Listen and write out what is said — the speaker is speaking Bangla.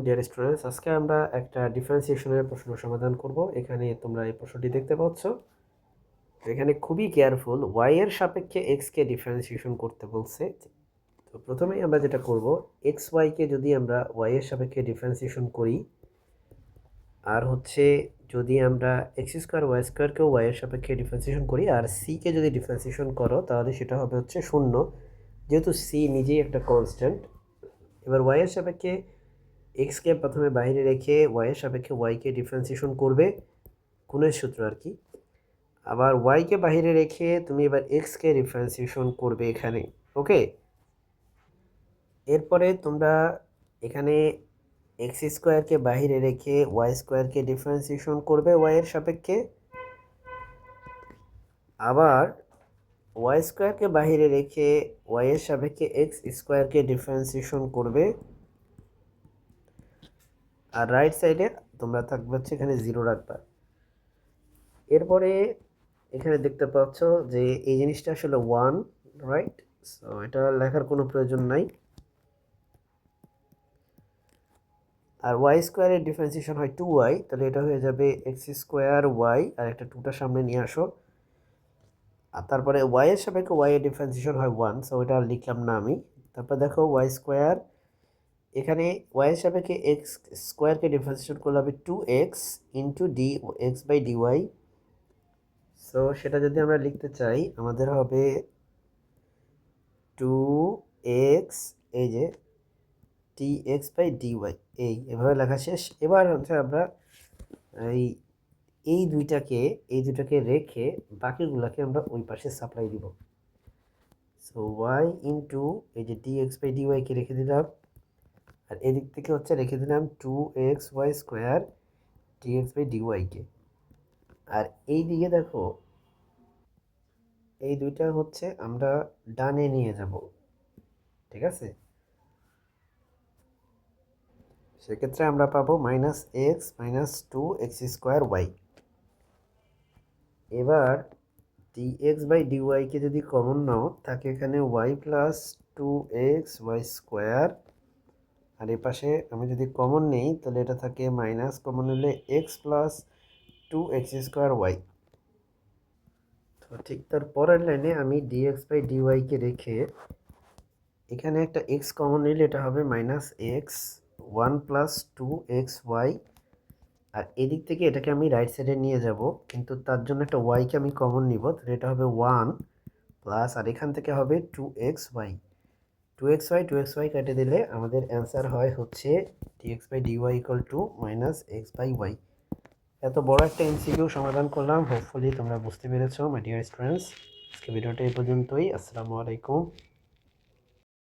ডিয়ার স্টুডেন্টস, আজকে আমরা একটা ডিফারেন্সিয়েশনের প্রশ্ন সমাধান করব। এখানে তোমরা এই প্রশ্নটি দেখতে পাচ্ছ। এখানে খুবই কেয়ারফুল, ওয়াই এর সাপেক্ষে এক্স কে ডিফারেন্সিয়েশন করতে বলছে। তো প্রথমেই আমরা যেটা করব, এক্স ওয়াই কে যদি আমরা ওয়াই এর সাপেক্ষে ডিফারেন্সিয়েশন করি, আর হচ্ছে যদি আমরা এক্স স্কোয়ার ওয়াই স্কোয়ারকেও ওয়াই এর সাপেক্ষে ডিফারেন্সিয়েশন করি, আর সি কে যদি ডিফারেন্সিয়েশন করো, তাহলে সেটা হবে হচ্ছে 0, যেহেতু সি নিজেই একটা কনস্ট্যান্ট। এবার ওয়াই এর সাপেক্ষে এক্সকে প্রথমে বাইরে রেখে ওয়াইয়ের সাপেক্ষে ওয়াইকে ডিফারেন্সিয়েশন করবে, গুণের সূত্র আর কি। আবার ওয়াইকে বাইরে রেখে তুমি এবার এক্সকে ডিফারেন্সিয়েশন করবে এখানে। ওকে, এরপরে তোমরা এখানে এক্স স্কোয়ারকে বাইরে রেখে ওয়াই স্কোয়ারকে ডিফারেন্সিয়েশন করবে ওয়াইয়ের সাপেক্ষে। আবার ওয়াই স্কোয়ারকে বাইরে রেখে ওয়াইয়ের সাপেক্ষে এক্স স্কোয়ারকে ডিফারেন্সিয়েশন করবে। আর রাইট সাইডে তোমরা থাকবে হচ্ছে এখানে 0 রাখবা। এরপরে এখানে দেখতে পাচ্ছ যে এই জিনিসটা আসলে 1, রাইট? সো এটা লেখার কোনো প্রয়োজন নাই। আর ওয়াই স্কোয়ারের ডিফারেন্সিয়েশন হয় 2y, তাহলে এটা হয়ে যাবে এক্স স্কোয়ার ওয়াই, আর একটা 2টা সামনে নিয়ে আসো। আর তারপরে ওয়াই এর সাপেক্ষে ওয়াই এর ডিফারেন্সিয়েশন হয় 1, সো এটা লিখলাম না আমি। তারপর দেখো ওয়াই স্কোয়ার, এখানে ওয়াই এর সাপেক্ষে এক্স স্কোয়ারকে ডিফারেন্সিয়েশন করলে হবে 2x into d x by d y. So সেটা যদি আমরা লিখতে চাই, আমাদের হবে 2x, এই যে dx বাই ডিওয়াই, এভাবে লেখা শেষ। এবার হচ্ছে আমরা এই এই দুইটাকে রেখে বাকিগুলোকে আমরা ওই পাশে সাপ্লাই দিব। সো y ইন্টু এই যে dx বাই ডিওয়াইকে রেখে দিলাম, আর এদিক থেকে হচ্ছে রেখে দিলাম 2xy স্কোয়ার dx বাই ডিওয়াইকে। আর এই দিকে দেখো, এই দুইটা হচ্ছে আমরা ডানে নিয়ে যাব, ঠিক আছে? সেক্ষেত্রে আমরা পাবো minus x minus 2x square y. এবার ডিএক্স বাই ডিওয়াইকে যদি কমন নাও, থাকে এখানে ওয়াই প্লাস 2xy স্কোয়ার, আর এ পাশে আমি যদি কমন নেই তাহলে এটা থাকে মাইনাস, কমন নিলে x plus 2x square y. তো ঠিক তার পরের লাইনে আমি ডিএক্স বাই ডিওয়াইকে রেখে এখানে একটা এক্স কমন নিলে এটা হবে মাইনাস এক্স 1 প্লাস 2xy। আর এদিক থেকে এটাকে আমি রাইট সাইডে নিয়ে যাব, কিন্তু তার জন্য একটা ওয়াইকে আমি কমন নিব, তাহলে এটা হবে 1 প্লাস, আর এখান থেকে হবে 2xy। 2xy কেটে দিলে আমাদের অ্যান্সার হয় হচ্ছে dx by d y equal to minus x by y. এত বড় একটা এমসিকিউ সমাধান করলাম, হোপফুলি তোমরা বুঝতে পেরেছো মাই ডিয়ার স্টুডেন্টস। আজকে ভিডিওটা এই পর্যন্তই। আসসালামু আলাইকুম।